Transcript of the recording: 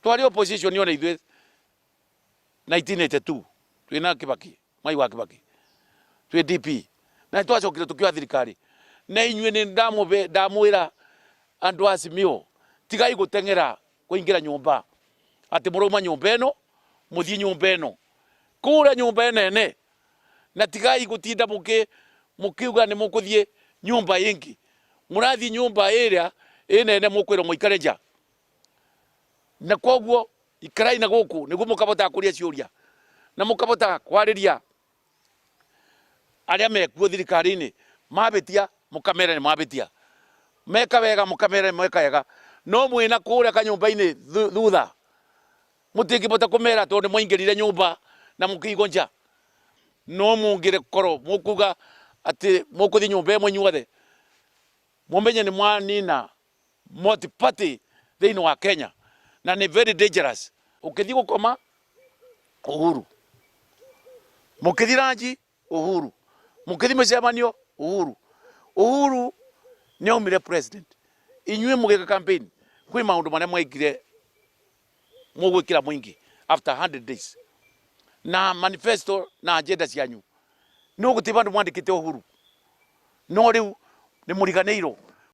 twari opposition yone ithuĩ 1982 twina Kibaki mai wa Kibaki twi DP na twacokire tukiwa thirikari na inyuĩ nĩ ndamwĩra andũ Azimio tigai gũteng'era kũingĩra nyũmba ati mũrauma nyũmba ĩno mũthii nyũmba ĩno kũũria nyũmba nene na tigai gũtinda mũkiuga nĩ mũkũthie nyũmba ĩngĩ mũrathi nyũmba ĩrĩa ĩnene mũkwĩrwo mũikare nja na koguo ikarai na gũkũ nĩguo mũkabota kũria ciũria na mũkabota kwarĩria arĩa mekuo thirikari-inĩ mabĩtia mũkamera nĩ mabĩtia meka wega mũkamera meka wega no mwĩna kũũria kanyũmba-inĩ thutha mũtingĩbota kũmera tondũ mwaingĩrire nyũmba na mũkĩigwo nja no mũngĩre korwo mũkuga atĩ mũkũthi nyũmba ĩmwe inyuothe mũmenye nĩ mwanina multi party thĩinĩ wa Kenya na nĩ very dangerous. Ũkĩthi gũkoma Uhuru, mũkĩthi ranji Uhuru, mũkĩthi mũcemanio Uhuru nĩ aumire president inyuĩ mũgĩka campaign kwĩ maũndũ marĩa mwaigire mũgwĩkĩra mũingĩ after 100 days na manifesto na agenda cianyu no gũtirĩ bandũ mwandĩkĩte Uhuru no rĩu nĩ mũriganĩirwo